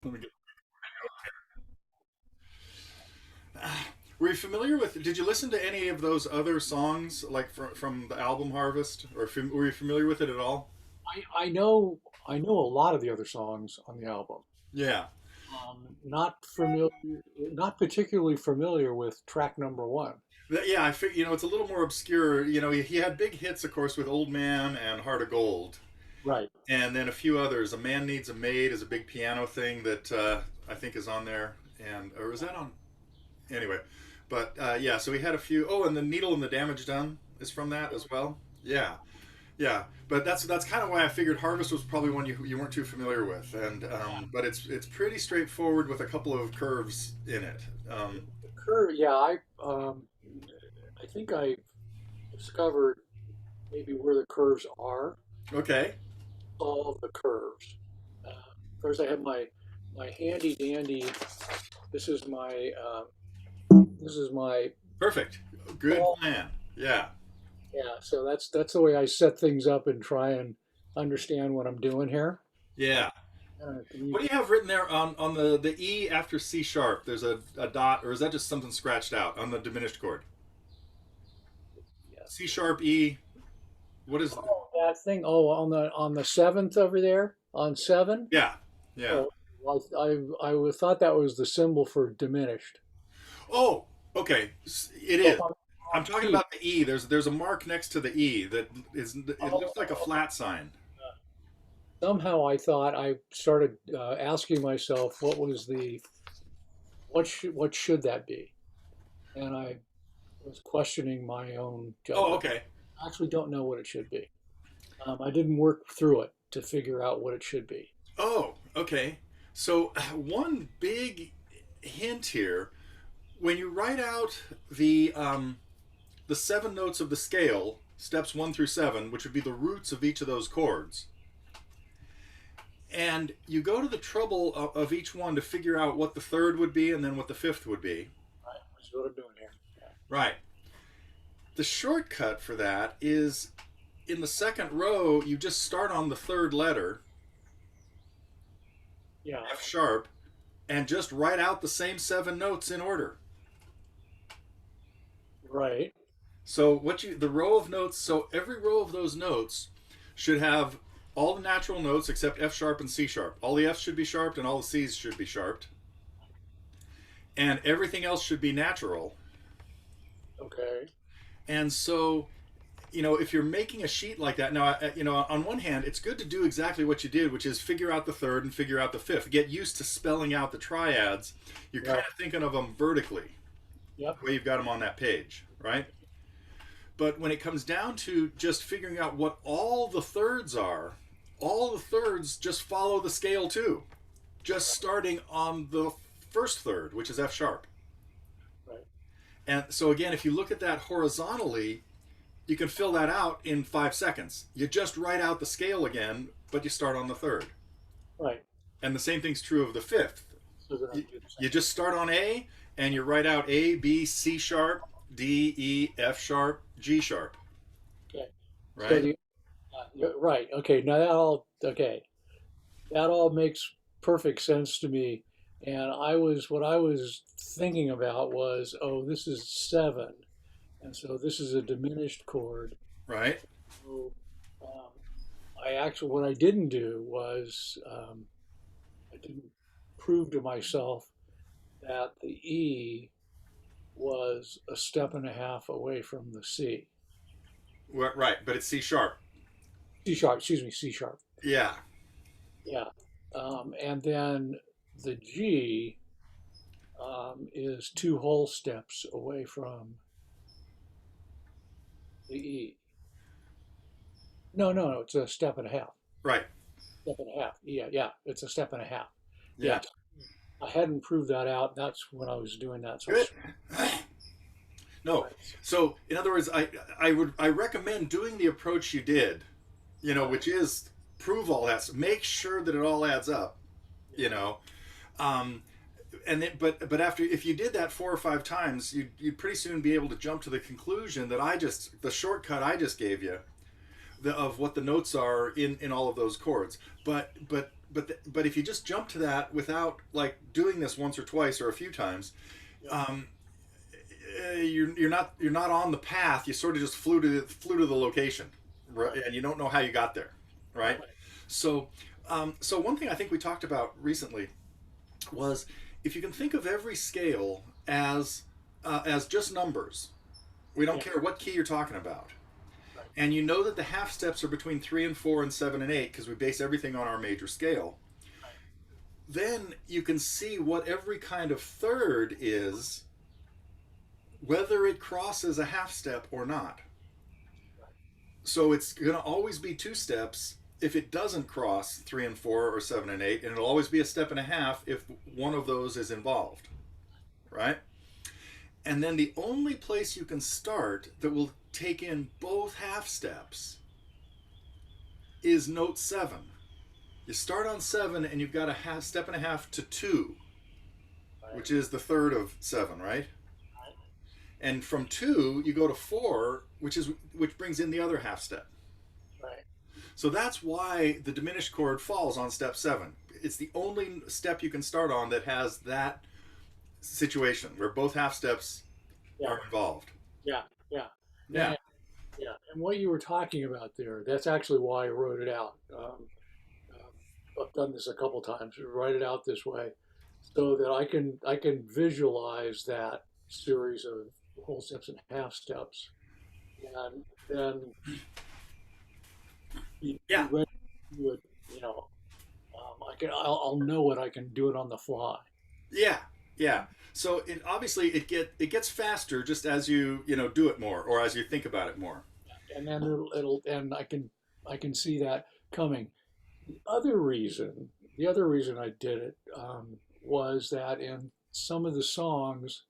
Let me get. Were you familiar with? Did you listen to any of those other songs, like from the album Harvest, or were you familiar with it at all? I know a lot of the other songs on the album. Yeah. Not familiar, not particularly familiar with track number one. Yeah, I fig it's a little more obscure. He had big hits, of course, with Old Man and Heart of Gold, Right. and then a few others. A Man Needs a Maid is a big piano thing that I think is on there, and or is that on? Anyway, but yeah, so he had a few. Oh, and the Needle and the Damage Done is from that as well. Yeah, yeah. But that's kind of why I figured Harvest was probably one you weren't too familiar with, and but it's pretty straightforward with a couple of curves in it. The curve, yeah, I think I discovered maybe where the curves are. Okay, All of the curves. First, I have my handy dandy. This is my this is my perfect, good ball. plan. Yeah. Yeah, so that's the way I set things up and try and understand what I'm doing here. Yeah. Can you What do you have written there on the E after C sharp? There's a dot, or is that just something scratched out on the diminished chord? Yes. C sharp E. What is? Oh, that thing. Oh, on the seventh over there on seven. Yeah, yeah. Oh, well, I thought that was the symbol for diminished. Oh, okay. It So is. if I'm I'm on talking key, about the E. There's a mark next to the E that is. It looks like a oh, flat sign. somehow I thought I started asking myself what should that be, and I was questioning my own Oh, judgment. okay. I actually don't know what it should be. I didn't work through it to figure out what it should be. Oh, okay. So one big hint here: when you write out the seven notes of the scale, steps 1 through 7, which would be the roots of each of those chords, and you go to the trouble of each one to figure out what the third would be and then what the fifth would be. Right, which is what I'm doing here. Right. The shortcut for that is in the second row, you just start on the third letter, Yeah, F sharp, and just write out the same seven notes in order. right, So the row of notes, so every row of those notes should have all the natural notes except F sharp and C sharp. All the F's should be sharped and all the C's should be sharped. And everything else should be natural. okay, And so, if you're making a sheet like that, now, on one hand, it's good to do exactly what you did, which is figure out the third and figure out the fifth. Get used to spelling out the triads. You're kind right, of thinking of them vertically, yep, the way you've got them on that page, right? But when it comes down to just figuring out what all the thirds are, all the thirds just follow the scale too. Just starting on the first third, which is F sharp. right, And so again, if you look at that horizontally, you can fill that out in 5 seconds. You just write out the scale again, but you start on the third. right. And the same thing's true of the fifth. So then I You, do the same. you just start on A and you write out A, B, C sharp, D, E, F sharp, G sharp, Okay. So right? right, okay. Now that all makes perfect sense to me. And what I was thinking about was, oh, this is seven, and so this is a diminished chord. Right? So um, what I didn't do was I didn't prove to myself that the E was a step and a half away from the C. Right, but it's C sharp. C sharp, excuse me, C sharp. Yeah, Yeah. And then the G is two whole steps away from the E. No, no, no, it's a step and a half. right. Step and a half. Yeah, yeah, it's a step and a half. Yeah. Yeah, I hadn't proved that out. That's when I was doing that. So, Good. No. right, So, in other words, I recommend doing the approach you did, right, which is prove all that. Make sure that it all adds up, yeah, you know. Um, and then, but after if you did that 4 or 5 times, you'd pretty soon be able to jump to the conclusion that the shortcut I just gave you, of what the notes are in all of those chords. But but if you just jump to that without like doing this once or twice or a few times, Yeah. um, you're not on the path. You sort of just flew to the location, right? Right. And you don't know how you got there, right? Right. So so one thing I think we talked about recently was if you can think of every scale as just numbers. We don't Yeah. care what key you're talking about. Right. And you know that the half steps are between 3 and 4 and 7 and 8 because we base everything on our major scale. Right. Then you can see what every kind of third is, whether it crosses a half step or not. Right. So it's going to always be 2 steps if it doesn't cross 3 and 4 or 7 and 8, and it'll always be a step and a half if one of those is involved, right? And then the only place you can start that will take in both half steps is note 7. You start on 7 and you've got a half step and a half to 2, Right. which is the third of 7, right? Right. And from 2 you go to 4, which brings in the other half step. Right. So that's why the diminished chord falls on step 7. It's the only step you can start on that has that situation where both half steps Yeah. are involved. Yeah. Yeah. Yeah. And, yeah. And what you were talking about there, that's actually why I wrote it out. I've done this a couple times. Write it out this way, so that I can visualize that series of whole steps and half steps, and then be Yeah. ready to do it. I'll know it. I can do it on the fly. Yeah. Yeah. So it gets faster just as you do it more or as you think about it more. And then and I can see that coming. The other reason I did it was that in some of the songs,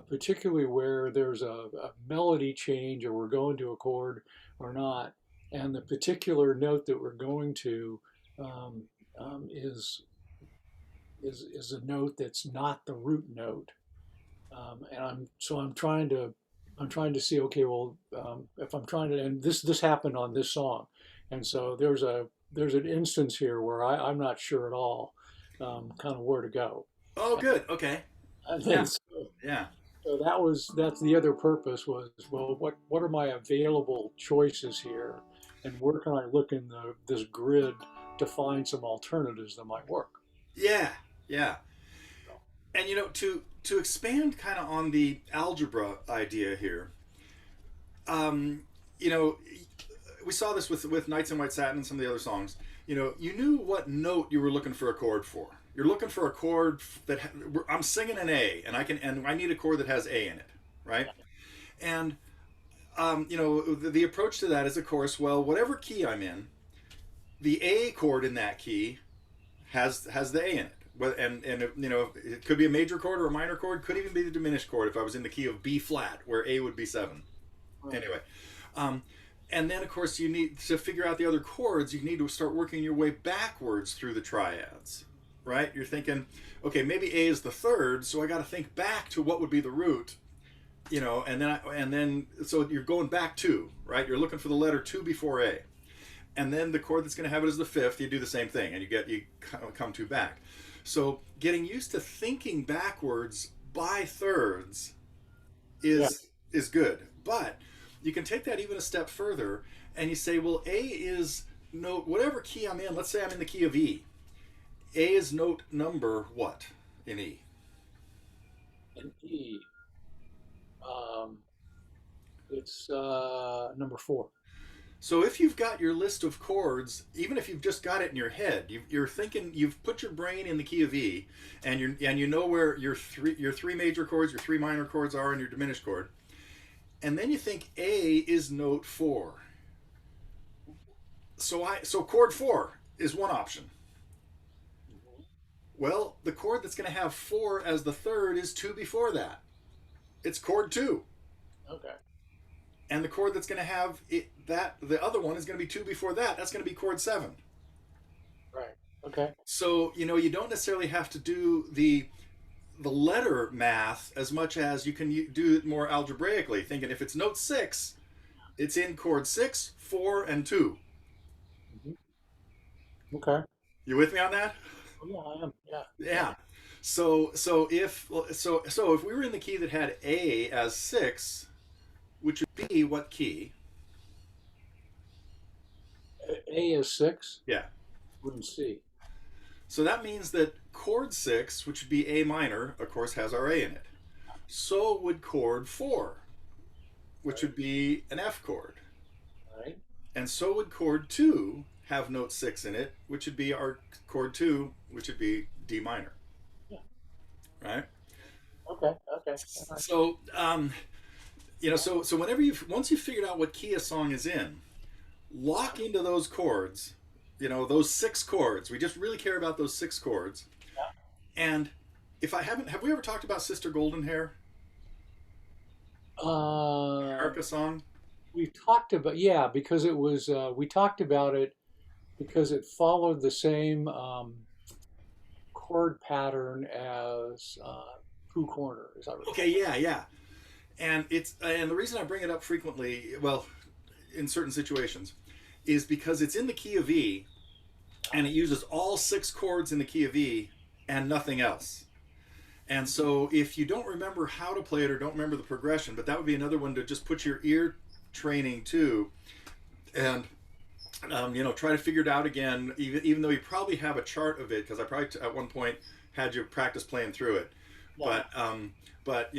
particularly where there's a melody change or we're going to a chord or not, and the particular note that we're going to um, um, is, is a note that's not the root note. And I'm trying to see, okay, well, if I'm trying to, and this happened on this song, and so there's an instance here where I'm not sure at all, kind of where to go. Oh, good. Okay. And Yeah. then Yeah. so that's the other purpose was, well, what are my available choices here, and where can I look in this grid to find some alternatives that might work. Yeah. Yeah. So, And to expand kind of on the algebra idea here, um, you know, we saw this with Nights in White Satin and some of the other songs. You knew what note you were looking for a chord for. You're looking for a chord that I'm singing an A, and I need a chord that has A in it, right? And the approach to that is, of course, well, whatever key I'm in, the A chord in that key has the A in it. And it could be a major chord or a minor chord, could even be the diminished chord if I was in the key of B flat, where A would be 7. right. Anyway, and then of course you need to figure out the other chords. You need to start working your way backwards through the triads, right? You're thinking, okay, maybe A is the third, so I got to think back to what would be the root, and then so you're going back 2, right? You're looking for the letter 2 before A, and then the chord that's going to have it as the 5th. You do the same thing, and you come 2 back. So getting used to thinking backwards by thirds Yeah. is good, but you can take that even a step further, and you say, well, A is note whatever key I'm in. Let's say I'm in the key of E. A is note number what in E? And E, um, it's number 4. So if you've got your list of chords, even if you've just got it in your head, you're thinking, you've put your brain in the key of E, and you know where your three major chords, your 3 minor chords are, and your diminished chord, and then you think A is note 4. So chord 4 is one option. Mhm. Well, the chord that's going to have 4 as the third is 2 before that. It's chord 2. Okay. And the chord that's going to have the other one is going to be 2 before that. That's going to be chord 7. Right. Okay. So, you don't necessarily have to do the letter math as much as you can do it more algebraically, thinking if it's note 6, it's in chord 6, 4, and 2. Mhm. Okay. You with me on that? Oh, yeah, I am. Yeah, yeah. Yeah. So if we were in the key that had A as six, which would be what key? A is six. Yeah. We're in C. So that means that chord six, which would be A minor, of course, has our A in it. So would chord four, which Right, would be an F chord. right. And so would chord two have note six in it, which would be our chord two, which would be D minor, Yeah. right? Okay, okay. All right. So, so whenever once you've figured out what key a song is in, lock into those chords, those six chords. We just really care about those six chords. And if I haven't, have we ever talked about Sister Golden Hair, Uh, America song? we talked about, yeah, because it was, we talked about it because it followed the same chord pattern as Pooh Corner, as I Okay, recall. yeah, yeah. And the reason I bring it up frequently, well, in certain situations, is because it's in the key of E, and it uses all six chords in the key of E and nothing else. And so if you don't remember how to play it or don't remember the progression, but that would be another one to just put your ear training to, and try to figure it out again, even though you probably have a chart of it, because I probably at one point had you practice playing through it. Yeah. But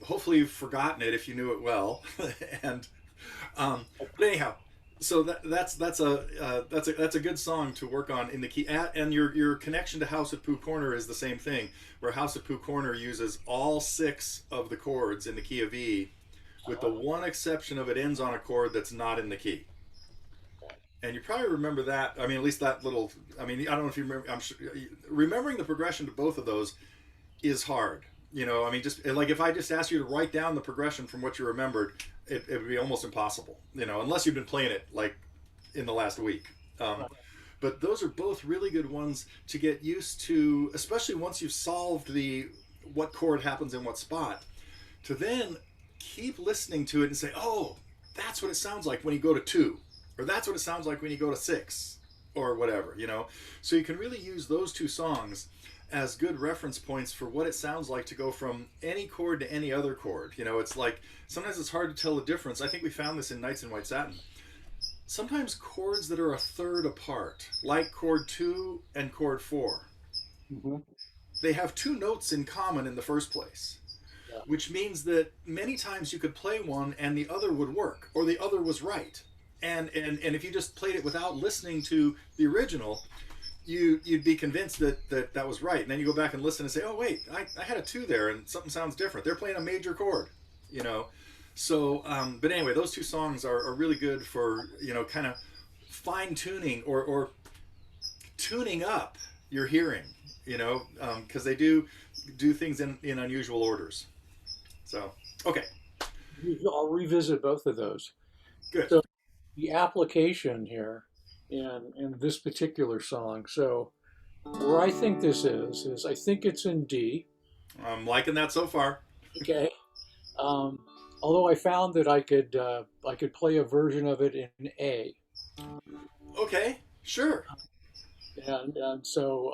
hopefully you've forgotten it if you knew it well. and but anyhow, so that's a good song to work on in the key. And your connection to House at Pooh Corner is the same thing, where House at Pooh Corner uses all six of the chords in the key of E, with the one exception of it ends on a chord that's not in the key. Okay. And you probably remember that. I mean, at least that little. I mean, I don't know if you remember. I'm sure remembering the progression to both of those is hard. I mean, just like if I just asked you to write down the progression from what you remembered, it would be almost impossible. Unless you've been playing it like in the last week. Um, Right. but those are both really good ones to get used to, especially once you've solved the what chord happens in what spot. To then keep listening to it and say, oh, that's what it sounds like when you go to two, or that's what it sounds like when you go to six, or whatever. So you can really use those two songs as good reference points for what it sounds like to go from any chord to any other chord. It's like sometimes it's hard to tell the difference. I think we found this in Nights in White Satin. Sometimes chords that are a third apart, like chord two and chord four, Hmm. they have two notes in common in the first place, Yeah. which means that many times you could play one and the other would work, or the other was right. And if you just played it without listening to the original, you'd be convinced that was right. And then you go back and listen and say, oh wait, I had a two there and something sounds different. They're playing a major chord, you know. So, but anyway, those two songs are really good for kind of fine tuning or tuning up your hearing, because they do things in unusual orders. So, okay, I'll revisit both of those. good. So the application here in this particular song. So where I think this is I think it's in D. I'm liking that so far. Okay. Um, although I found that I could play a version of it in A, Okay, sure. and so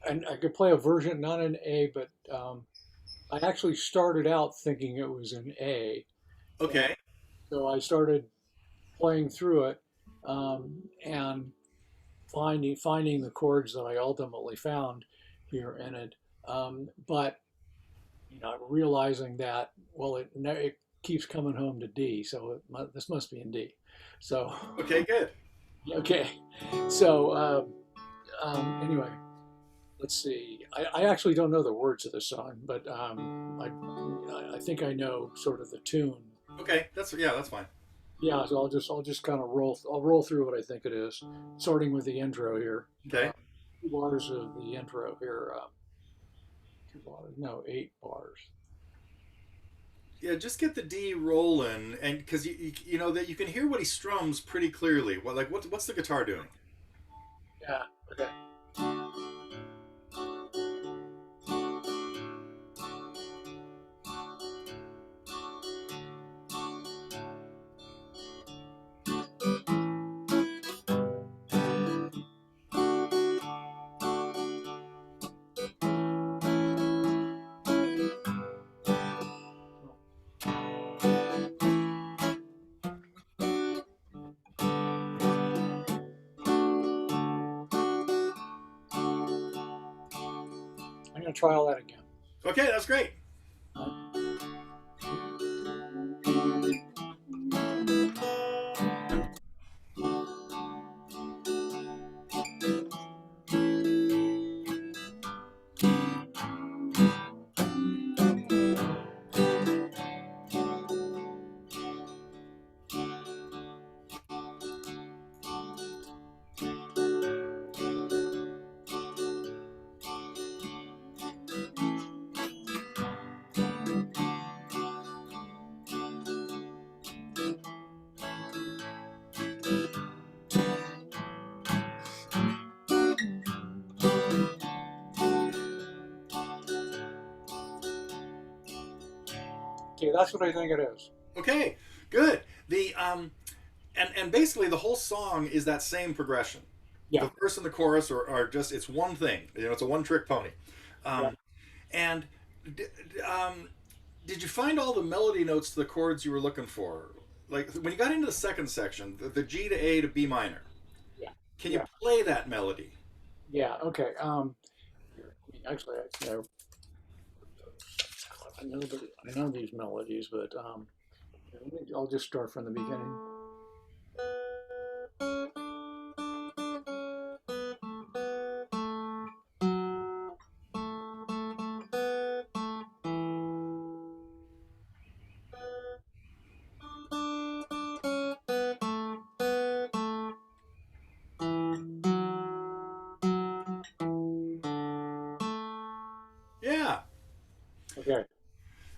and I could play a version not in A, but I actually started out thinking it was in A, and Okay, so I started playing through it and finding the chords that I ultimately found here in it. But realizing that well, it keeps coming home to D, so this must be in D. So okay, good. okay, so anyway, let's see. I actually don't know the words of the song, but I think I know sort of the tune. Okay, that's fine. Yeah, so I'll just kind of roll through what I think it is, starting with the intro here. Okay. 2 bars of the intro here. 2 bars, no, 8 bars. Yeah, just get the D rolling, and because you know that you can hear what he strums pretty clearly. Well, like what's the guitar doing? Yeah. Okay. I'm going to try all that again. Okay, that's great. Okay, that's what I think it is. Okay, good. The and basically the whole song is that same progression. Yeah, The verse and the chorus are just it's one thing. You know, it's a one trick pony. yeah. Um, and d- did you find all the melody notes to the chords you were looking for? Like when you got into the second section, the G to A to B minor. Yeah, Can you yeah, play that melody? yeah. Okay. Actually, I know these melodies, but I'll just start from the beginning. Yeah. Okay.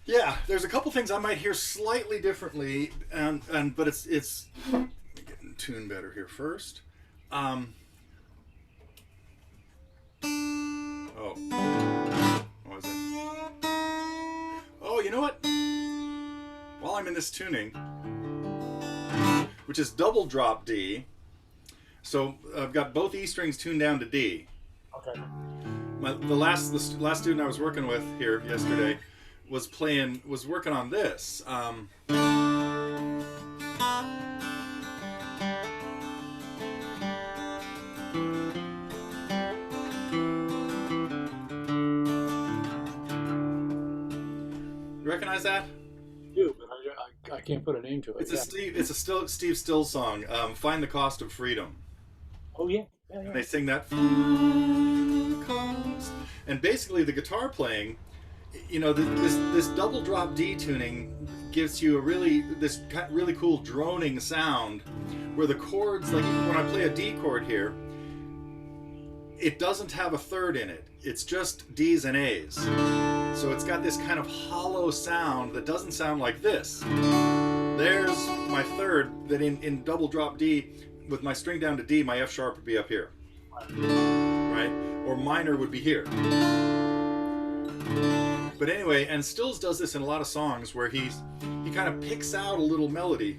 Yeah, there's a couple things I might hear slightly differently, and but it's get in tune better here first. Um, oh, what was it? Oh, you know what? While I'm in this tuning, which is double drop D, so I've got both E strings tuned down to D. Okay. The last student I was working with here yesterday was working on this. You recognize that? Do, but I can't put a name to it. Yeah. Steve Still song. Find the Cost of Freedom. Oh yeah. Yeah. And Yeah. they sing that. Find the cost. And basically, the guitar playing, you know, this double drop D tuning gives you a really cool droning sound, where the chords, like when I play a D chord here, it doesn't have a third in it. It's just D's and A's. So it's got this kind of hollow sound that doesn't sound like this. There's my third that in double drop D, with my string down to D, my F sharp would be up here. Right? Or minor would be here. But anyway, and Stills does this in a lot of songs where he kind of picks out a little melody.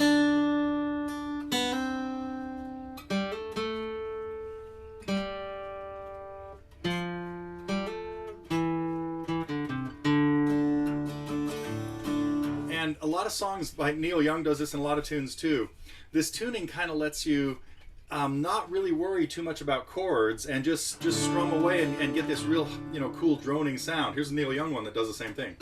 And a lot of songs, like Neil Young does this in a lot of tunes too. This tuning kind of lets you not really worry too much about chords and just strum away and get this real, you know, cool droning sound. Here's a Neil Young one that does the same thing.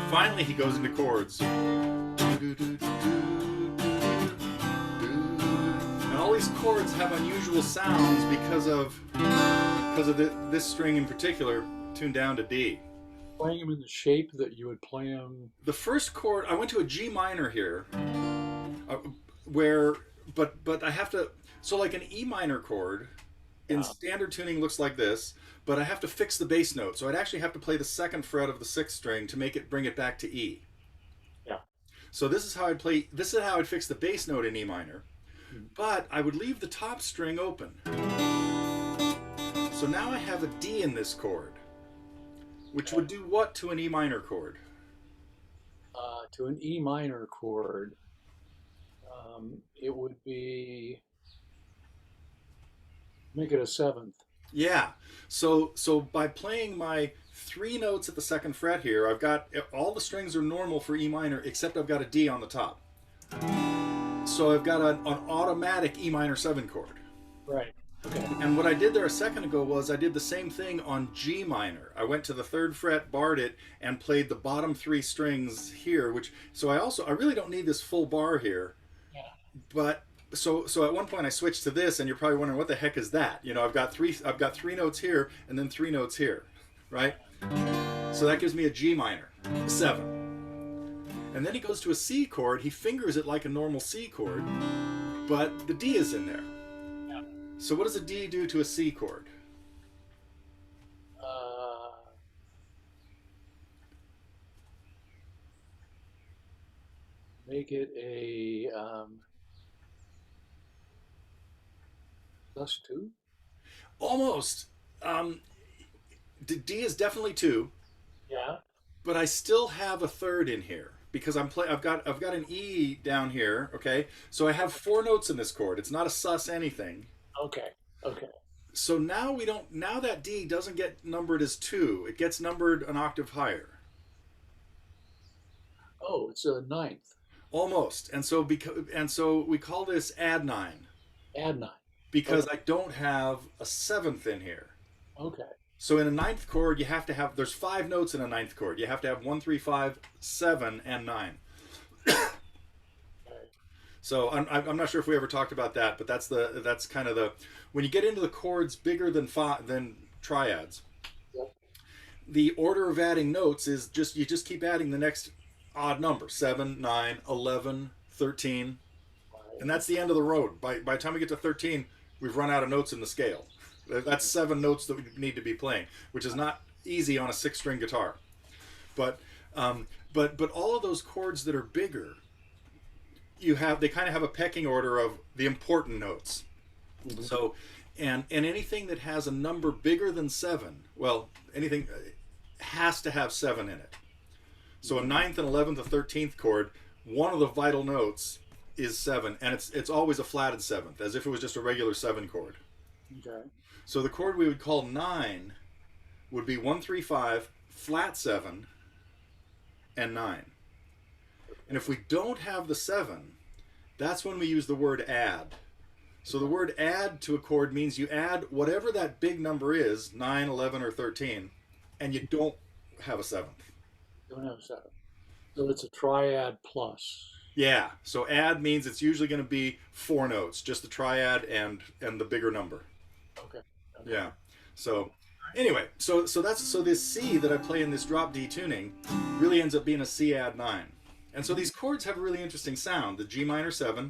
Finally, he goes into chords. And all these chords have unusual sounds because of this string in particular, tuned down to D. Playing them in the shape that you would play them. The first chord, I went to a G minor here, where, but I have to, so like an E minor chord in standard tuning looks like this, but I have to fix the bass note. So I'd actually have to play the second fret of the sixth string to bring it back to E. Yeah. So this is how I'd fix the bass note in E minor, but I would leave the top string open. So now I have a D in this chord, which would do what to an E minor chord? To an E minor chord, it would be make it a seventh. Yeah. So by playing my 3 notes at the 2nd fret here. I've got all the strings are normal for E minor, except I've got a D on the top. So I've got an automatic E minor 7 chord. Right. Okay. And what I did there a second ago was I did the same thing on G minor. I went to the 3rd fret, barred it, and played the bottom 3 strings here. So I really don't need this full bar here. Yeah. But so at one point I switched to this, and you're probably wondering what the heck is that? You know, I've got three notes here and then 3 notes here, right? So that gives me a G minor 7. And then he goes to a C chord. He fingers it like a normal C chord, but the D is in there. Yeah. So what does a D do to a C chord? Make it a +2. Almost. D is definitely 2, Yeah. but I still have a 3rd in here because I've got an E down here. Okay, so I have 4 notes in this chord. It's not a sus anything. Okay. Okay. So now now that D doesn't get numbered as 2. It gets numbered an octave higher. Oh, it's a 9th. Almost. And so we call this add 9 Add 9. because I don't have a 7th in here. Okay. So in a 9th chord, you have to have, there's 5 notes in a 9th chord. You have to have 1, 3, 5, 7, and 9. Okay. So I'm not sure if we ever talked about that, but that's kind of the, when you get into the chords bigger than triads, Yep. the order of adding notes is you just keep adding the next odd number, 7, 9, 11, 13, Right. and that's the end of the road. By the time we get to 13, we've run out of notes in the scale. That's 7 notes that we need to be playing, which is not easy on a 6-string guitar. But all of those chords that are bigger, they kind of have a pecking order of the important notes. Mm-hmm. So, and anything that has a number bigger than 7, well, anything has to have 7 in it. So a 9th and 11th and 13th chord, one of the vital notes is 7, and it's always a flatted 7th, as if it was just a regular 7 chord. Okay. So the chord we would call 9 would be 1, 3, 5, flat 7, and 9. And if we don't have the 7, that's when we use the word add. So the word add to a chord means you add whatever that big number is, 9, 11, or 13, and you don't have a 7th. Don't have a 7. So it's a triad plus. Yeah, so add means it's usually going to be 4 notes, just the triad and the bigger number. Okay. Yeah. So anyway, so this C that I play in this drop D tuning really ends up being a C add 9. And so these chords have a really interesting sound. The G minor 7,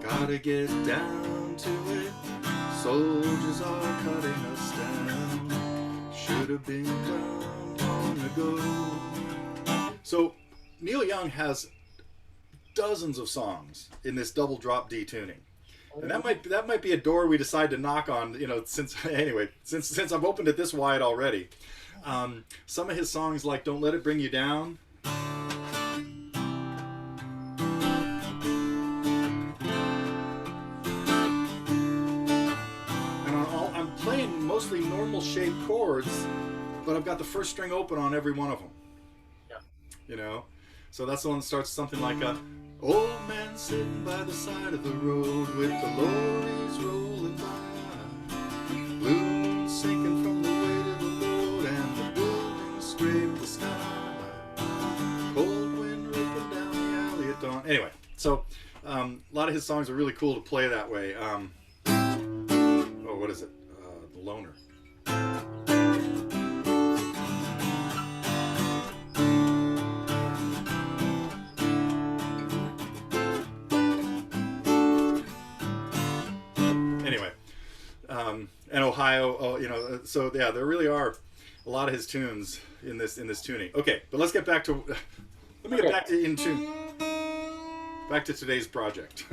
gotta get down to it, soldiers are cutting us down, should have been done long ago. So Neil Young has dozens of songs in this double drop D tuning. And that might be a door we decide to knock on, since I've opened it this wide already. Some of his songs, like Don't Let It Bring You Down, and I'm playing mostly normal shaped chords, but I've got the first string open on every one of them. Yeah. So that's the one that starts something like a old man sitting by the side of the road with the lorries rolling by, balloons sinking from the weight of the load, and the buildings scrape the sky, cold wind ripping down the alley at dawn. Anyway, so a lot of his songs are really cool to play that way. What is it? The Loner. And Ohio, so yeah, there really are a lot of his tunes in this tuning. Okay, but let's get back to back to today's project.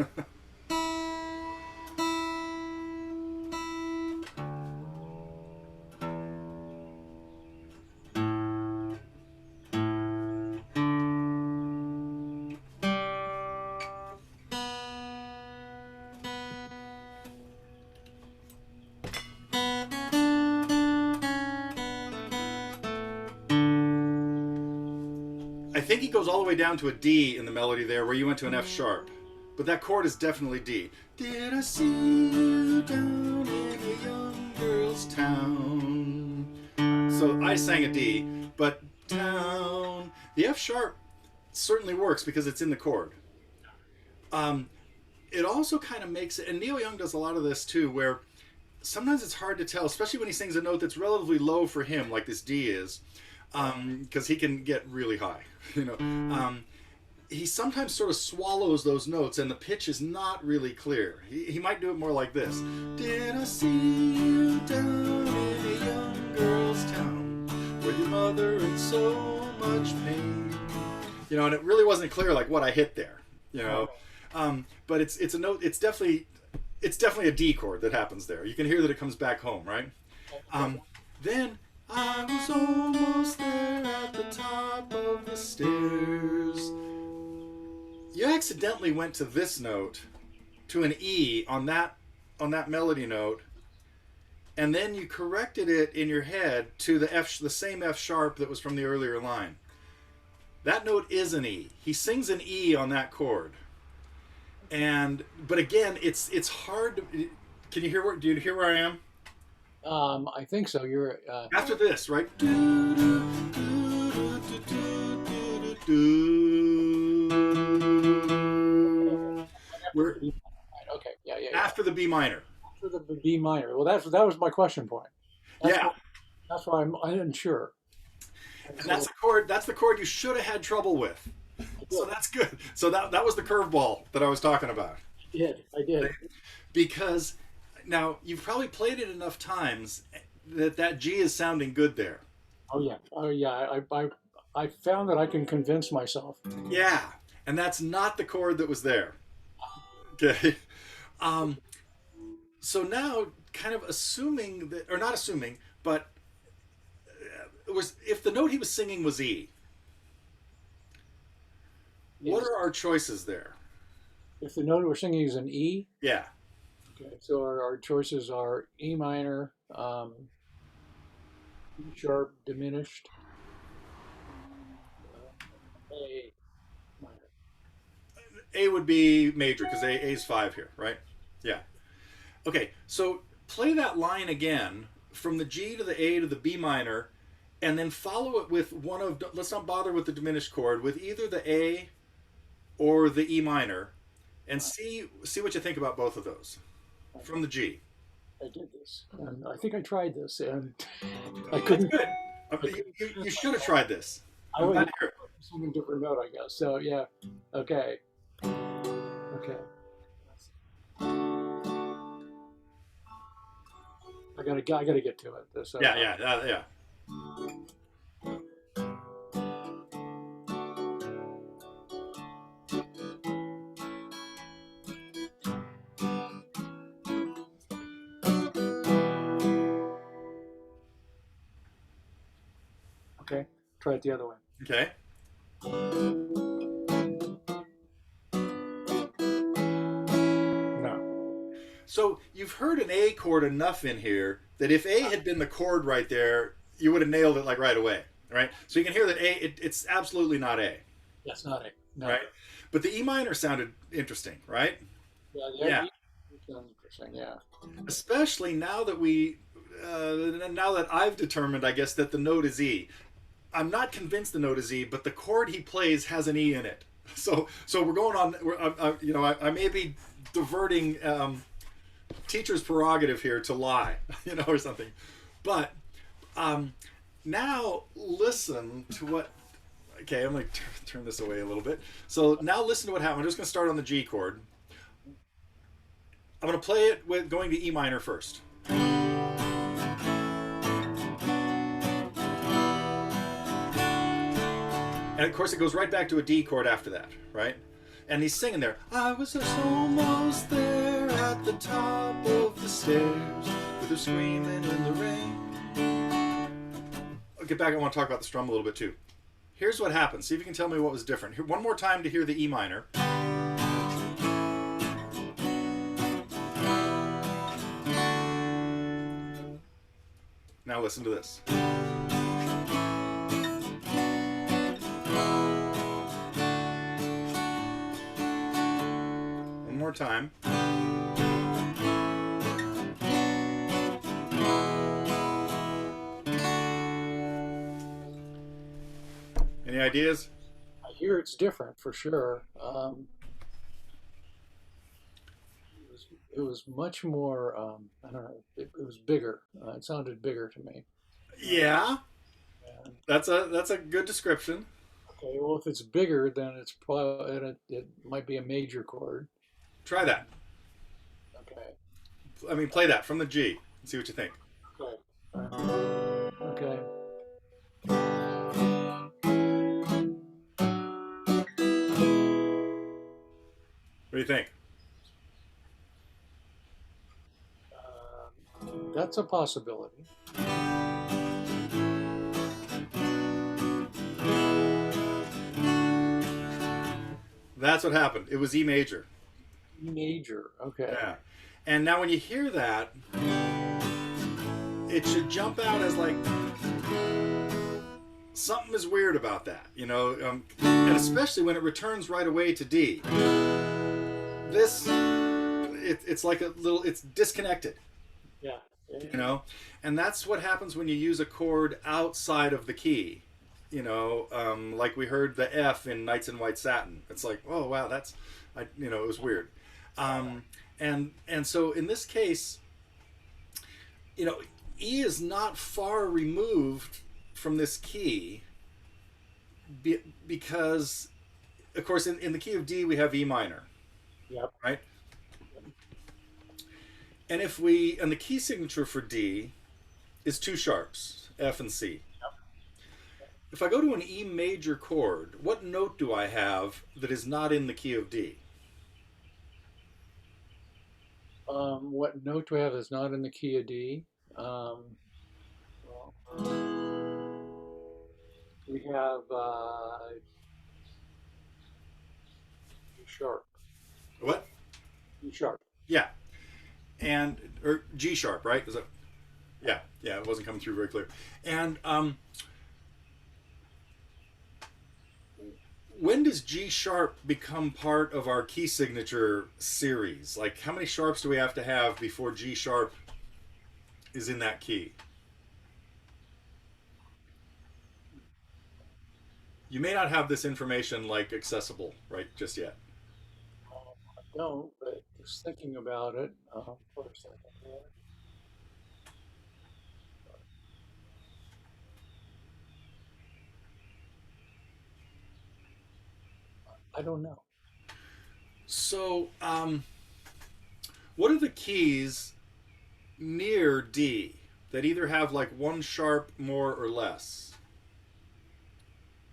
goes all the way down to a D in the melody there, where you went to an F sharp. But that chord is definitely D. Did I see you down in a young girl's town? So I sang a D, but town. The F sharp certainly works because it's in the chord. It also kind of makes it, and Neil Young does a lot of this too, where sometimes it's hard to tell, especially when he sings a note that's relatively low for him, like this D is, because he can get really high. He sometimes sort of swallows those notes, and the pitch is not really clear. He might do it more like this. Did I see you down in a young girl's town with your mother in so much pain? And it really wasn't clear like what I hit there. But it's a note. It's definitely a D chord that happens there. You can hear that it comes back home, right? Then I was almost there at the top of the stairs. You accidentally went to this note, to an E on that melody note, and then you corrected it in your head to the same F sharp that was from the earlier line. That note is an E. He sings an E on that chord. But again, it's hard to, do you hear where I am? I think so. You're after this, right? We're okay. Yeah. After the B minor. After the B minor. Well, that was my question point. That's why I'm unsure. And that's the chord you should have had trouble with. So that's good. So that was the curveball that I was talking about. I did. Because now you've probably played it enough times that G is sounding good there. Oh yeah. I found that I can convince myself. Yeah, and that's not the chord that was there. Okay. So now, kind of assuming that, or not assuming, but it was, if the note he was singing was E. Yes. What are our choices there? If the note we're singing is an E? Yeah. Okay, so our choices are E minor, E sharp diminished, A minor. A would be major, because A is 5 here, right? Yeah. Okay, so play that line again, from the G to the A to the B minor, and then follow it with one of, let's not bother with the diminished chord, with either the A or the E minor, and see what you think about both of those from the G. I did this, and I think I tried this, and I couldn't. You should have tried this. I would have a different note, I guess. So yeah, okay. I gotta get to it. So, yeah. Okay, try it the other way. Okay. No. So you've heard an A chord enough in here that if A had been the chord right there, you would have nailed it like right away, right? So you can hear that it's absolutely not A. That's not A. No. Right? But the E minor sounded interesting, right? Yeah. Sounds interesting, yeah. Especially now that now that I've determined, I guess, that the note is E. I'm not convinced the note is E, but the chord he plays has an E in it. So we're going on. I may be diverting teacher's prerogative here to lie, or something. But now listen to what. Okay, I'm going to turn this away a little bit. So now listen to what happened. I'm just going to start on the G chord. I'm going to play it with going to E minor first. And of course it goes right back to a D chord after that, right? And he's singing there. I was just almost there at the top of the stairs with her screaming in the rain. I'll get back. I want to talk about the strum a little bit too. Here's what happened. See if you can tell me what was different. Here, one more time to hear the E minor. Now listen to this. more time. Any ideas? I hear it's different for sure. It was much more. I don't know. It was bigger. It sounded bigger to me. Yeah, And, that's a good description. okay, well, if it's bigger, then it's probably it might be a major chord. Try that. Okay. I mean, play that from the G and see what you think. Okay. Okay. What do you think? That's a possibility. That's what happened. It was E major. E major. Okay. Yeah. And now when you hear that, it should jump out as like something is weird about that, and especially when it returns right away to D. It's like a little, it's disconnected, Yeah. and that's what happens when you use a chord outside of the key. Like we heard the F in Nights in White Satin. It's like, oh wow, it was weird. And so in this case, E is not far removed from this key because, of course, in the key of D we have E minor, Yep. right? And and the key signature for D is two sharps, F and C. If I go to an E major chord, what note do I have that is not in the key of D? What note do we have that's not in the key of D? Well, we have G sharp. What? G sharp. Yeah, or G sharp, right? Is that? Yeah. It wasn't coming through very clear. And when does G sharp become part of our key signature series? Like, how many sharps do we have to have before G sharp is in that key? You may not have this information like accessible right just yet. I don't, but just thinking about it for a second here. I don't know. So, what are the keys near D that either have like one sharp more or less?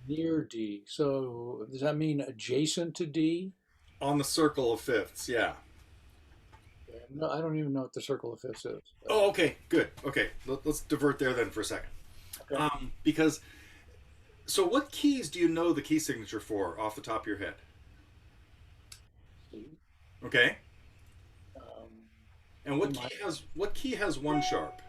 Near D. So does that mean adjacent to D? On the circle of fifths, yeah. Yeah, no, I don't even know what the circle of fifths is. Oh, okay, good. Okay, let's divert there then for a second. Okay. Because, so what keys do you know the key signature for off the top of your head? C. Okay, Um, and E minor. what key has one sharp?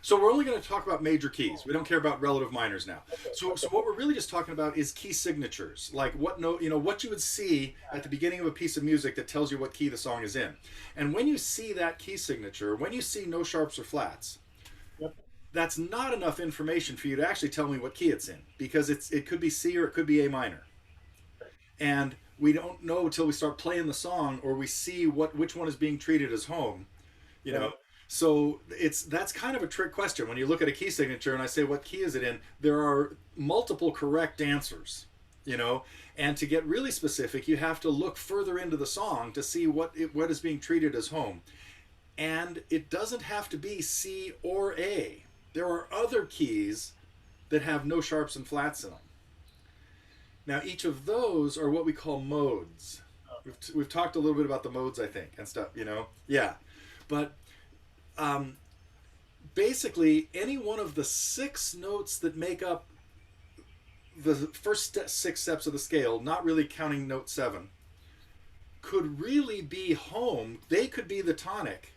So we're only going to talk about major keys. We don't care about relative minors now. So what we're really just talking about is key signatures, like what note, what you would see at the beginning of a piece of music that tells you what key the song is in. And when you see that key signature, when you see no sharps or flats, Yep. that's not enough information for you to actually tell me what key it's in, because it could be C or it could be A minor. And we don't know until we start playing the song or we see which one is being treated as home, you know. So that's kind of a trick question. When you look at a key signature and I say what key is it in, there are multiple correct answers, and to get really specific, you have to look further into the song to see what is being treated as home. And it doesn't have to be C or A. There are other keys that have no sharps and flats in them. Now, each of those are what we call modes. We've talked a little bit about the modes, I think, and stuff, Yeah. But basically, any one of the 6 notes that make up the first 6 steps of the scale, not really counting note 7, could really be home. They could be the tonic.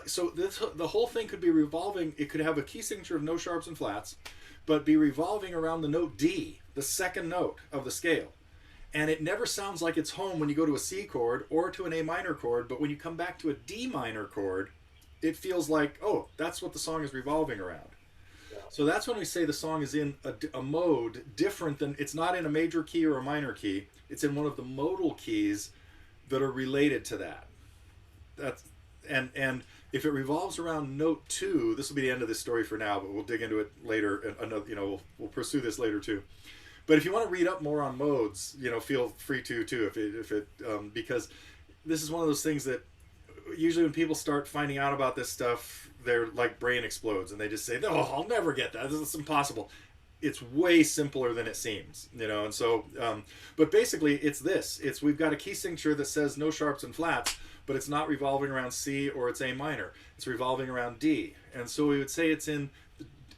So the whole thing could be revolving. It could have a key signature of no sharps and flats, but be revolving around the note D, the second note of the scale. And it never sounds like it's home when you go to a C chord or to an A minor chord, but when you come back to a D minor chord, it feels like, oh, that's what the song is revolving around. Yeah. So that's when we say the song is in a mode different than, it's not in a major key or a minor key. It's in one of the modal keys that are related to that. That's and if it revolves around note two, this will be the end of this story for now, but we'll dig into it later. And another, we'll pursue this later too. But if you want to read up more on modes, feel free to too. If it because this is one of those things that usually when people start finding out about this stuff, their like brain explodes and they just say, "Oh, I'll never get that. This is impossible." It's way simpler than it seems, And so, but basically, it's this: we've got a key signature that says no sharps and flats, but it's not revolving around C or it's A minor. It's revolving around D, and so we would say it's in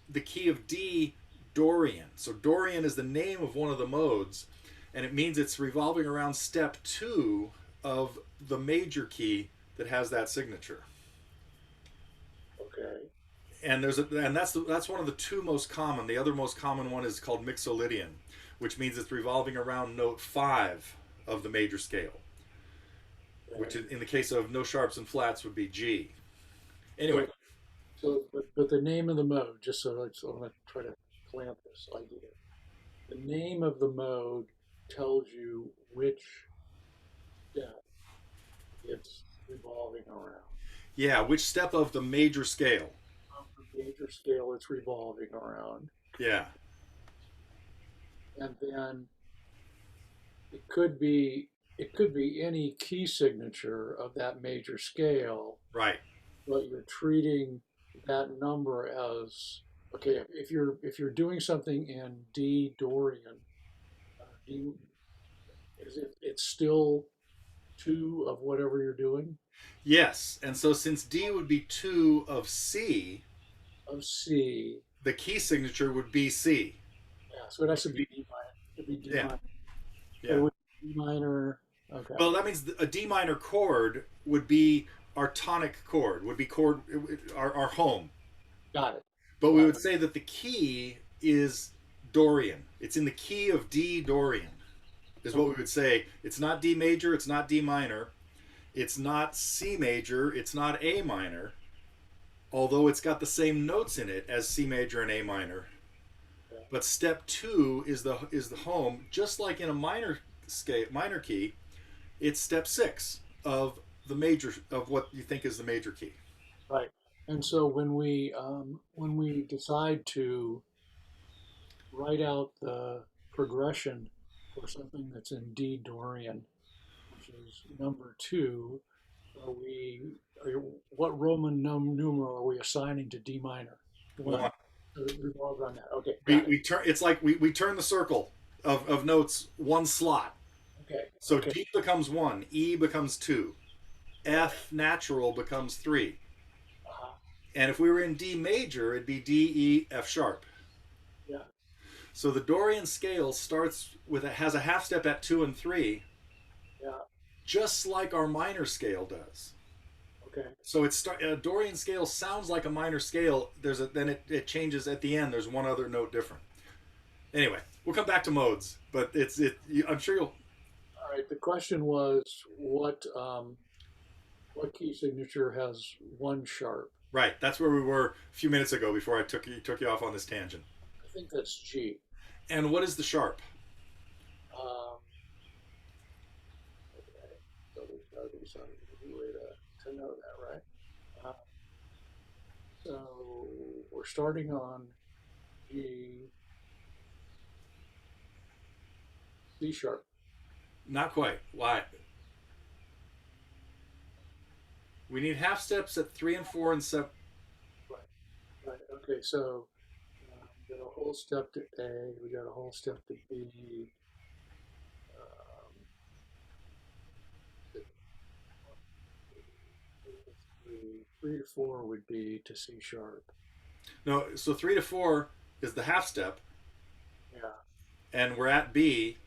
the key of D Dorian. So Dorian is the name of one of the modes, and it means it's revolving around step two of the major key that has that signature. Okay. And that's one of the two most common. The other most common one is called Mixolydian, which means it's revolving around note five of the major scale, which in the case of no sharps and flats would be G. Anyway, But the name of the mode, just so I'm going to try to plant this idea. The name of the mode tells you which step it's revolving around. yeah, which step of the major scale? Of the major scale it's revolving around. Yeah, And then it could be it could be any key signature of that major scale, right. but you're treating that number as okay. If you're doing something in D Dorian, D, is it's still two of whatever you're doing Yes, and so since D would be two of C, of C. the key signature would be C. Yeah, so it has to be D minor. It would be D Yeah, minor. But it yeah. would be D minor. Okay, Well, that means a D minor chord would be our tonic chord, would be chord our home. got it. But we Got would say that the key is Dorian. It's in the key of D Dorian, is what we would say. It's not D major, it's not D minor, it's not C major, it's not A minor, although it's got the same notes in it as C major and A minor. it. But step two is the home, just like in a minor key. It's step six of the major of what you think is the major key. Right. And so when we decide to write out the progression for something that's in D Dorian, which is number two, what Roman numeral are we assigning to D minor? One. One. So it revolves around that. Okay, We, got it. we turn. It's like we turn the circle of notes one slot. Okay, So okay, D becomes one, E becomes two, got it. F natural becomes three, Uh-huh. and if we were in D major, it'd be D E F sharp. Yeah, So the Dorian scale has a half step at two and three, yeah, just like our minor scale does. okay. So a Dorian scale sounds like a minor scale. Then it changes at the end. There's one other note different. Anyway, we'll come back to modes, but I'm sure you'll. All right. The question was what key signature has one sharp? Right, that's where we were a few minutes ago before I took you off on this tangent. I think that's G. And what is the sharp? Um, okay. So there's got to be some easy way to know that, right? Uh, so we're starting on G, C sharp. Not quite. Why? We need half steps at three and four and seven. Right. Right. Okay. So we got a whole step to A. We got a whole step to B. Um, three to four would be to C sharp. No, so three to four is the half step, Yeah. and we're at B.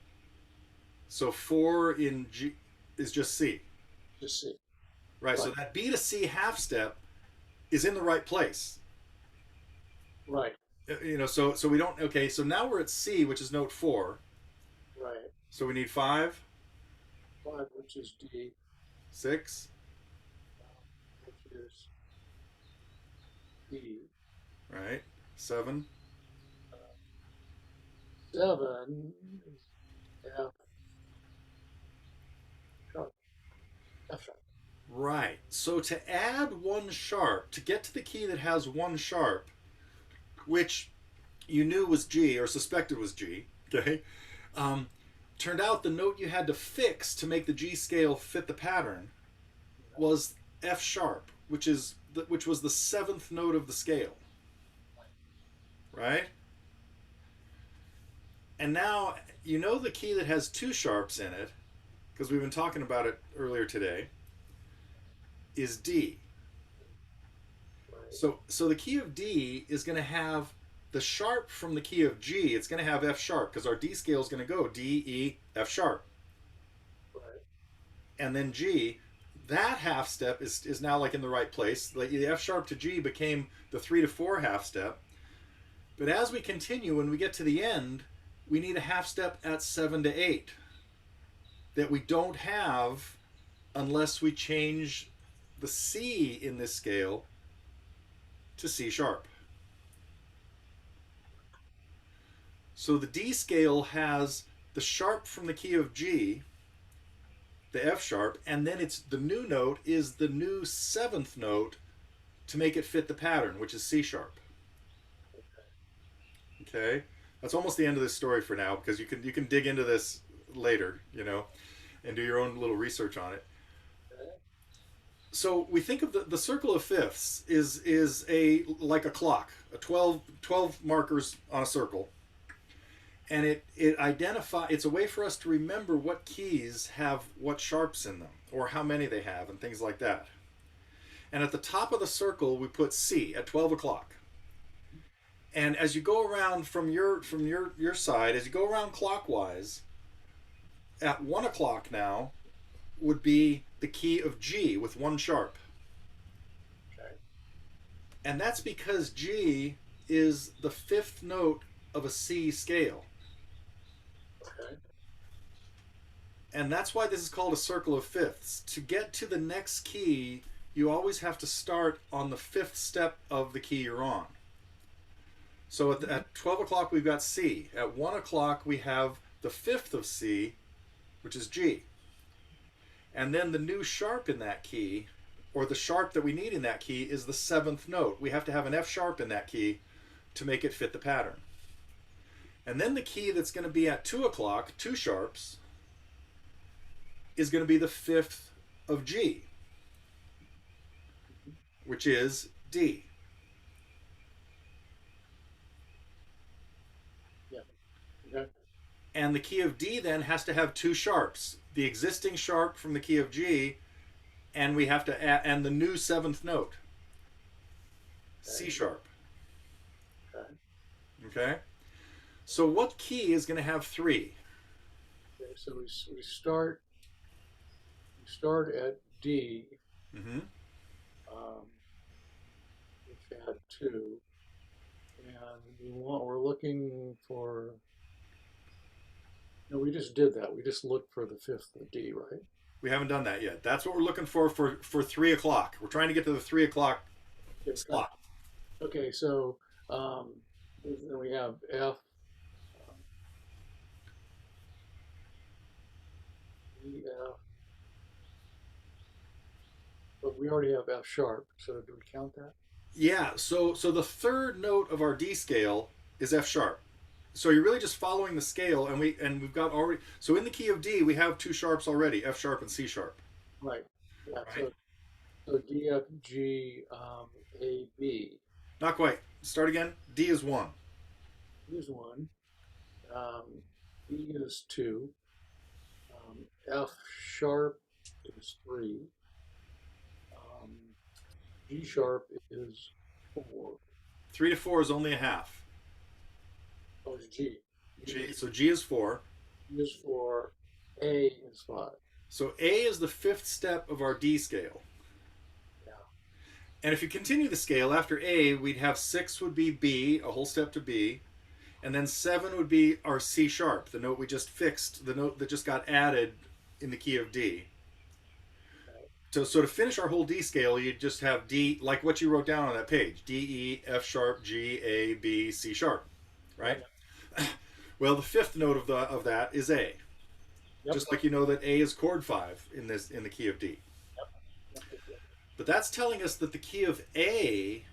So four in G is just C, Just C. right? So Right. that B to C half step is in the right place. Right. So we don't. Okay, so now we're at C, which is note four. Right. So we need five, 5, which is D, six, which is D, right? Seven, 7 is F sharp, F sharp. right. So to add one sharp, to get to the key that has one sharp, which you knew was G or suspected was G, okay? Um, Turned out the note you had to fix to make the G scale fit the pattern was F sharp, which was the seventh note of the scale, right? And now you know the key that has two sharps in it, because we've been talking about it earlier today, is D. Right. So the key of D is going to have the sharp from the key of G. It's going to have F sharp because our D scale is going to go D, E, F sharp. Right. And then G, that half step is now like in the right place. Like the F sharp to G became the 3 to 4 half step. But as we continue, when we get to the end, we need a half step at 7 to 8 that we don't have unless we change the C in this scale to C sharp. So the D scale has the sharp from the key of G, the F sharp, and then it's the new note is the new seventh note to make it fit the pattern, which is C sharp. Okay, that's almost the end of this story for now because you can dig into this later, and do your own little research on it. So we think of the circle of fifths is a like a clock, a 12 markers on a circle, and it's a way for us to remember what keys have what sharps in them or how many they have and things like that. And at the top of the circle we put C at 12 o'clock. And as you go around from your side, as you go around clockwise, at 1 o'clock now would be the key of G with one sharp. Okay. And that's because G is the fifth note of a C scale. Okay. And that's why this is called a circle of fifths. To get to the next key, you always have to start on the fifth step of the key you're on. So at 12 o'clock we've got C. At 1 o'clock we have the fifth of C, which is G. And then the new sharp in that key, or the sharp that we need in that key, is the seventh note. We have to have an F sharp in that key to make it fit the pattern. And then the key that's going to be at 2 o'clock, two sharps, is going to be the fifth of G, which is D. Yeah. Okay. And the key of D then has to have two sharps, the existing sharp from the key of G, and we have to add, and the new seventh note, Okay. C sharp. Okay. Okay? So what key is going to have three? Okay. So we start at D, Mm-hmm. um, which had 2, and we're looking for. No, we just did that. We just looked for the fifth of D, right? We haven't done that yet. That's what we're looking for 3 o'clock. We're trying to get to the 3 o'clock Okay. slot. Okay. So um, then we have F, um, E, F, but we already have F sharp. So do we count that? Yeah, so the third note of our D scale is F sharp. So you're really just following the scale, and we've got already. So in the key of D, we have two sharps already, F sharp and C sharp. Right. Yeah. Right? So D, F, G, A, B. Not quite. Start again. D is 1. Here's 1. Um, E is 2. F sharp is 3. Um, G sharp is 4. 3 to 4 is only a half. Oh, it's G. So G is 4. G is 4. A is 5. So A is the fifth step of our D scale. Yeah. And if you continue the scale after A, we'd have 6 would be B, a whole step to B. And then 7 would be our C sharp, the note we just fixed, the note that just got added in the key of D. So to finish our whole D scale, you just have D, like what you wrote down on that page: D, E, F sharp, G, A, B, C sharp, right? Well, the fifth note of that is A. Yep. Just like you know that A is chord 5 in the key of D. Yep. But that's telling us that the key of A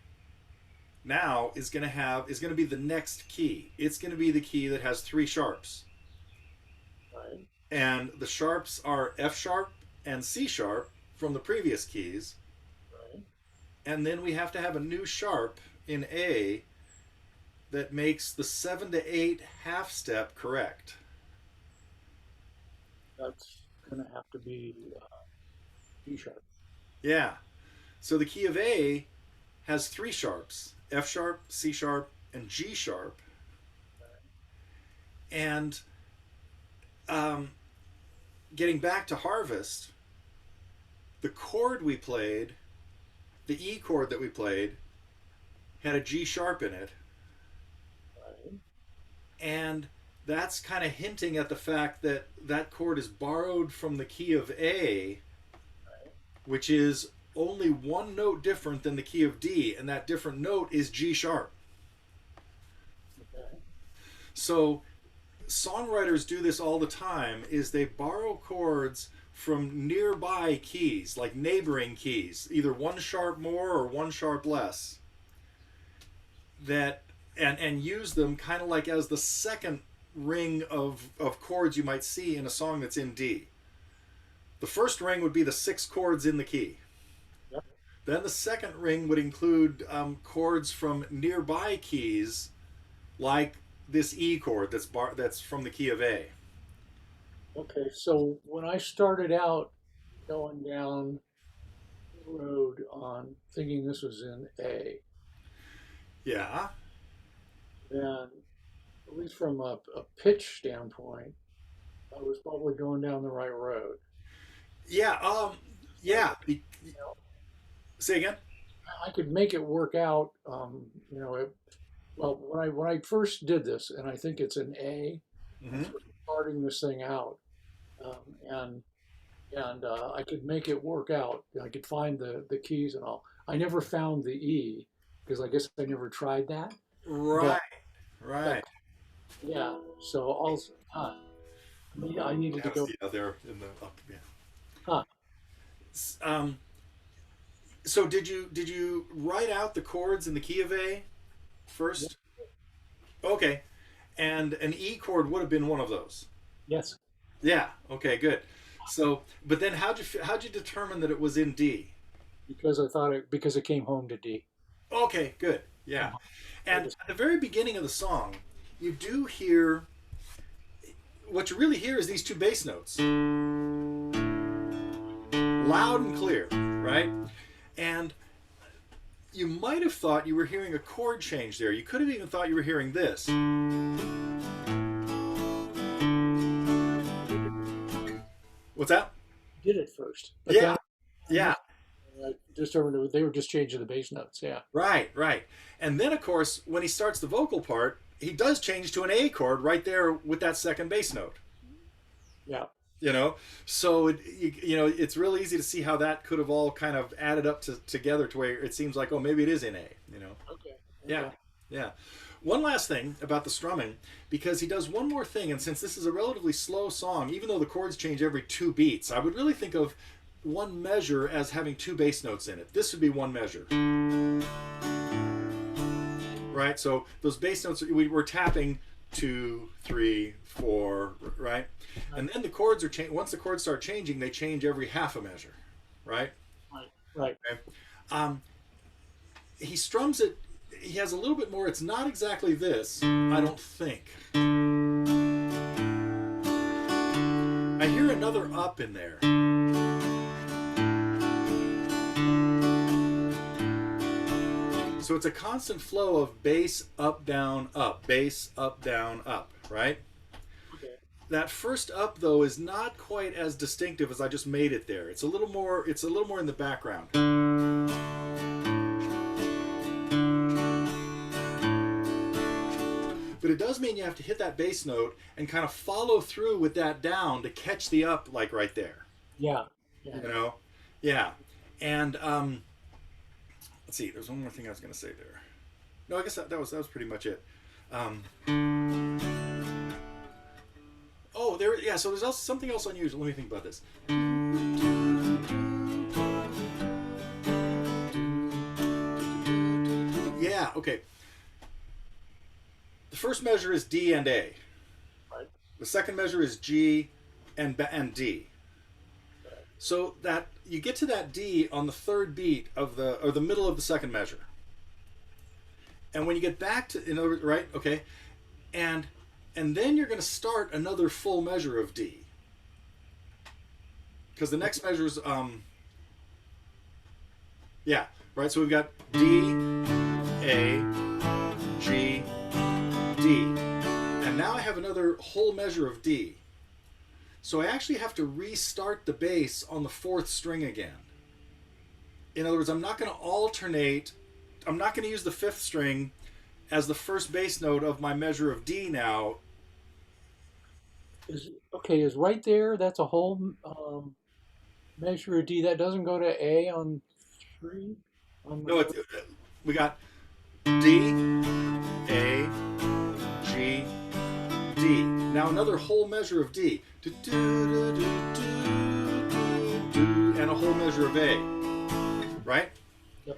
now is going to be the next key. It's going to be the key that has 3 sharps. Right. And the sharps are F sharp and C sharp from the previous keys. Right. And then we have to have a new sharp in A that makes the 7 to 8 half step correct. That's going to have to be D sharp. Yeah. So the key of A has 3 sharps: F sharp, C sharp, and G sharp. And getting back to Harvest, the chord we played, the E chord that we played, had a G sharp in it. Right. And that's kind of hinting at the fact that that chord is borrowed from the key of A, which is only one note different than the key of D, and that different note is G sharp. Okay. So songwriters do this all the time, is they borrow chords from nearby keys, like neighboring keys, either one sharp more or one sharp less, that and use them kind of like as the second ring of chords you might see in a song that's in D. The first ring would be the 6 chords in the key. Yep. Then the second ring would include chords from nearby keys, like this E chord that's from the key of A. Okay. So when I started out going down the road on thinking this was in A, Yeah. then at least from a pitch standpoint, I was probably going down the right road. Yeah. Yeah. You know, Say again. I could make it work out. Well, when I first did this, and I think it's an A, I'm Mm-hmm. sort of starting this thing out, and I could make it work out. I could find the keys and all. I never found the E because I guess I never tried that. Right. But that, Right. yeah. So also, I needed to go. Yeah, there in the up. Yeah. Huh. Um. So did you write out the chords in the key of A Yeah, first? Okay. And an E chord would have been one of those. yes, Yeah. Okay. Good. So, but then how'd you determine that it was in D? because because it came home to D. Okay. Good. Yeah. Uh-huh. I And just at the very beginning of the song, you do hear what you really hear is these 2 bass notes, loud and clear, right? And you might have thought you were hearing a chord change there. You could have even thought you were hearing this. What's that? did it first, but Yeah. then Yeah. I determined they were just changing the bass notes. Yeah. Right, right. And then, of course, when he starts the vocal part, he does change to an A chord right there with that second bass note. Yeah. You know, so it's real easy to see how that could have all kind of added up together to where it seems like, oh, maybe it is in A. You know. Okay. Yeah, Okay. yeah. One last thing about the strumming, because he does one more thing, and since this is a relatively slow song, even though the chords change every 2 beats, I would really think of one measure as having 2 bass notes in it. This would be one measure, right? So those bass notes we're tapping 2, 3, 4, right? And then the chords are once the chords start changing, they change every half a measure, right? Right. Right. Okay. Um, he strums it. He has a little bit more. It's not exactly this, I don't think. I hear another up in there. So it's a constant flow of bass, up, down, up, bass, up, down, up, right? Okay. That first up though is not quite as distinctive as I just made it there. It's a little more in the background. but it does mean you have to hit that bass note and kind of follow through with that down to catch the up, like right there. Yeah. Yeah. You know, yeah. And let's see. There's one more thing I was going to say there. No, I guess that was pretty much it. Um, oh, there. Yeah. So there's also something else unusual. Let me think about this. Yeah. Okay. The first measure is D and A. Right. The second measure is G and D. So that you get to that D on the third beat of the middle of the second measure. And when you get back to right, okay, and then you're going to start another full measure of D. Because the next measure is yeah, right. So we've got D, A, G, D, and now I have another whole measure of D. So I actually have to restart the bass on the fourth string again. In other words, I'm not going to alternate. I'm not going to use the fifth string as the first bass note of my measure of D now. Is right there. That's a whole measure of D. That doesn't go to A on 3. No, we got D, A, G, D. Now another whole measure of D. And a whole measure of A. Right? Yep.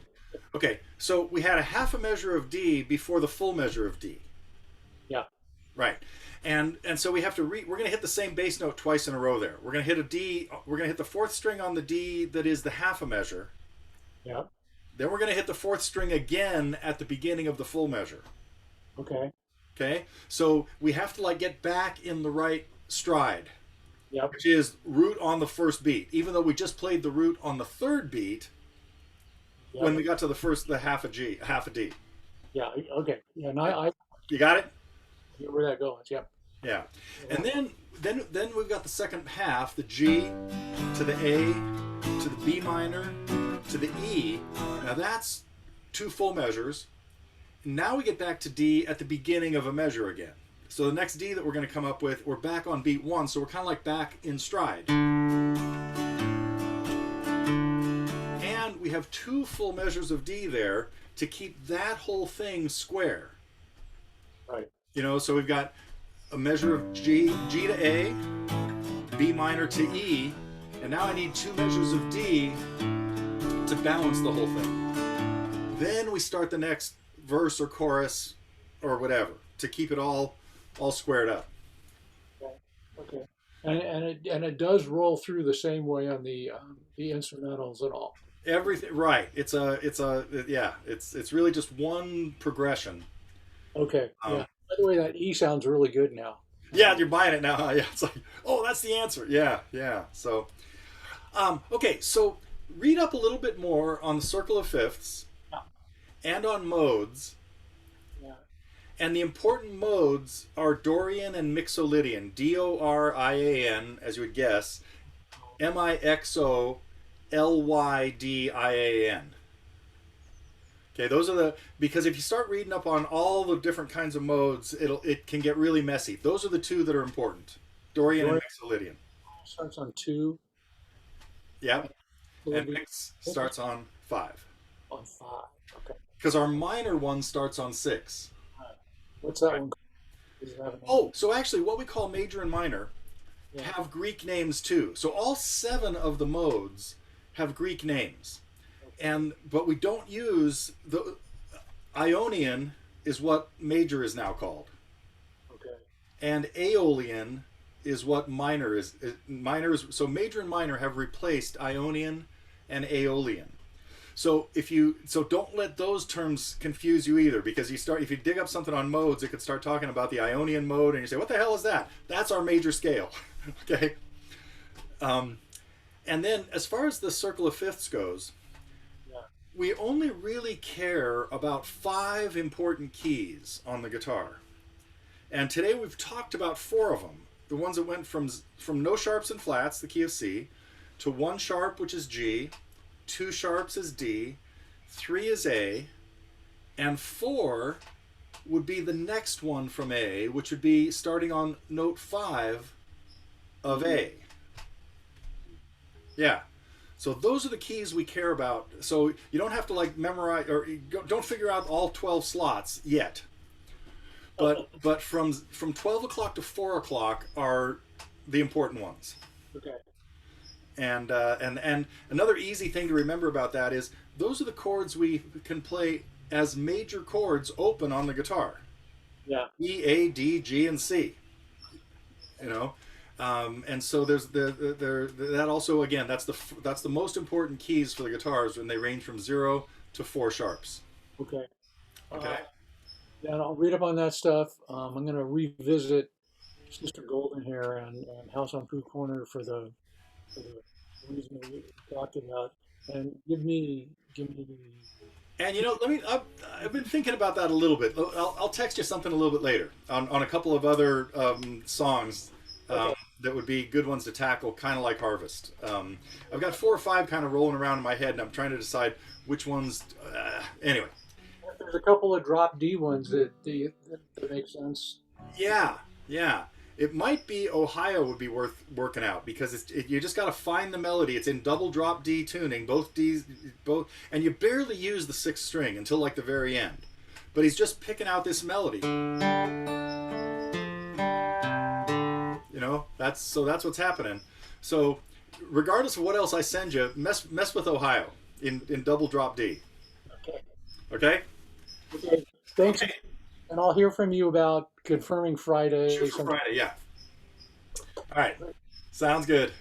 Okay, so we had a half a measure of D before the full measure of D. Yeah. Right. And so we have to we're going to hit the same bass note twice in a row there. We're going to hit a D, we're going to hit the fourth string on the D that is the half a measure. Yeah. Then we're going to hit the fourth string again at the beginning of the full measure. Okay. Okay? So we have to like get back in the right stride. Yep. Which is root on the first beat. Even though we just played the root on the third beat, Yep. when we got to the half a D. Yeah. Okay. Yeah. And I You got it? get where that goes. Yep. Yeah. And then we've got the second half, the G to the A to the B minor to the E. Now that's two full measures. Now we get back to D at the beginning of a measure again. So the next D that we're going to come up with, we're back on beat 1, so we're kind of like back in stride. And we have two full measures of D there to keep that whole thing square. Right. You know, so we've got a measure of G to A, B minor to E, and now I need two measures of D to balance the whole thing. Then we start the next verse or chorus or whatever to keep it all squared up. Okay. Okay. And it does roll through the same way on the instrumentals and all. Everything right. It's really just one progression. Okay. Yeah. By the way, that E sounds really good now. Yeah, you're buying it now. Huh? Yeah, it's like, oh, that's the answer. Yeah, yeah. So, okay, so read up a little bit more on the circle of fifths Yeah. and on modes. Yeah. And the important modes are Dorian and Mixolydian. Dorian, as you would guess, Mixolyddian. Okay, those are because if you start reading up on all the different kinds of modes, it can get really messy. Those are the two that are important. Dorian and Mixolydian. Starts on 2. Yep. And Mix starts on 5. On 5. Okay. Because our minor one starts on 6. What's that one? Does it have a name? Oh, so actually what we call major and minor Yeah. have Greek names too. So all 7 of the modes have Greek names. But we don't use the Ionian is what major is now called. Okay. And Aeolian is what minor is. So major and minor have replaced Ionian and Aeolian. So don't let those terms confuse you either, because if you dig up something on modes, it could start talking about the Ionian mode, and you say, what the hell is that? That's our major scale. Okay. And then as far as the circle of fifths goes, we only really care about 5 important keys on the guitar. And today we've talked about 4 of them. The ones that went from no sharps and flats, the key of C, to 1 sharp, which is G, 2 sharps is D, 3 is A, and 4, would be the next one from A, which would be starting on note 5 of A. Yeah. So those are the keys we care about. So you don't have to like memorize or don't figure out all 12 slots yet. But from 12 o'clock to 4 o'clock are the important ones. Okay. And another easy thing to remember about that is those are the chords we can play as major chords open on the guitar. Yeah. E, A, D, G, and C. You know, and so there's that also again that's the most important keys for the guitars, and they range from 0 to 4 sharps. Okay. Okay. Yeah, and I'll read up on that stuff. I'm going to revisit Sister Golden Hair and House on Food Corner for the reason that we talked about, and give me And you know, I've been thinking about that a little bit. I'll text you something a little bit later on a couple of other songs okay. that would be good ones to tackle, kind of like Harvest. I've got 4 or 5 kind of rolling around in my head, and I'm trying to decide which ones. Anyway. There's a couple of drop D ones that make sense. Yeah, yeah. It might be Ohio would be worth working out because you just got to find the melody. It's in double drop D tuning, both D's, both, and you barely use the 6th string until like the very end. But he's just picking out this melody. You know, that's what's happening. So, regardless of what else I send you, mess with Ohio in double drop D. Okay. Okay. Okay. Thanks, Okay. and I'll hear from you about confirming Friday. Shoot for Friday. Yeah. All right. Sounds good.